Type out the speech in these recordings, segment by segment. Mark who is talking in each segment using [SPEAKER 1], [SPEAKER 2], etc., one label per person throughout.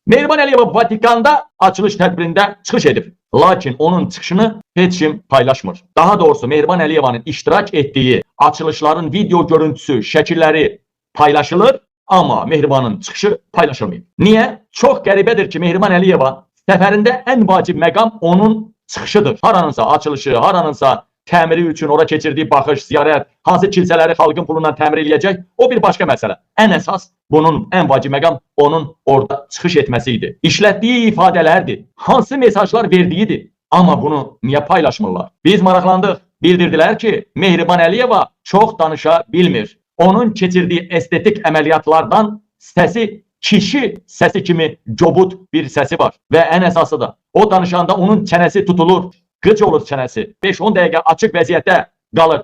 [SPEAKER 1] Mehriban Əliyeva Vatikanda açılış tədbirində çıxış edib. Lakin onun çıxışını heç kim paylaşmır. Daha doğrusu Mehriban Əliyevanın iştirak etdiyi açılışların video görüntüsü, şəkilləri paylaşılır, amma Mehribanın çıxışı paylaşılmayıb. Niyə? Çox qəribədir ki, Mehriban Əliyeva səfərində ən vacib məqam onun çıxışıdır. Haranınsa açılışı, haranınsa təmiri üçün ora keçirdiyi baxış, ziyarət, hansı kilsələri xalqın pulundan təmir eləyəcək, o bir başqa məsələ. Ən əsas bunun ən vacib məqam onun orada çıxış etməsi idi. İşlətdiyi ifadələrdir, hansı mesajlar verdiyidir. Amma bunu niyə paylaşmırlar? Biz maraqlandıq. Bildirdilər ki, Mehriban Əliyeva çox danışa bilmir. Onun keçirdiyi estetik əməliyyatlardan səsi kişi səsi kimi cobut bir səsi var. Və ən əsası da o danışanda onun çənəsi tutulur. Qıc olur çənəsi. 5-10 dəqiqə açıq vəziyyətdə qalır.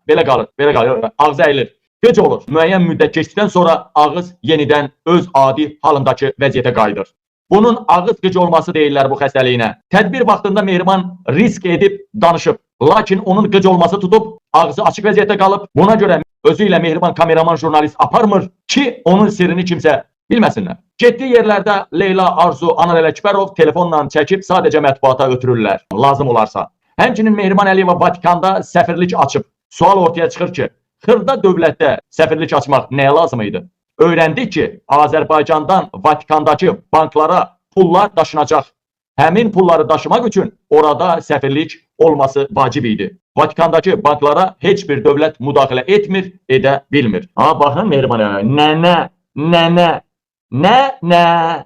[SPEAKER 1] Belə qalır. Ağzı əyilir. Qıc olur. Müəyyən müddət keçdikdən sonra ağız yenidən öz adi halındakı vəziyyətə qayıdır. Bunun ağız qıc olması deyirlər bu xəstəliyinə. Tədbir vaxtında Mehriban risk edib danışıb. Lakin onun qıc olması tutub, ağzı açıq vəziyyətdə qalıb. Buna görə özü ilə Mehriban kameraman jurnalist aparmır ki, onun sirrini kimsə bilməsinlər. Getdiyi yerlərdə Leyla, Arzu, Anar Ələkbərov telefonla çəkib sadəcə mətbuata ötürürlər, lazım olarsa. Həmçinin Mehriban Əliyeva Vatikanda səfirlik açıb. Sual ortaya çıxır ki, xırda dövlətdə səfirlik açmaq nəyə lazım idi? Öyrəndik ki, Azərbaycandan Vatikandakı banklara pullar daşınacaq. Həmin pulları daşımaq üçün orada səfirlik olması vacib idi. Vatikandakı banklara heç bir dövlət müdaxilə etmir, edə bilmir. Baxın Mehriban Əliyeva, nə?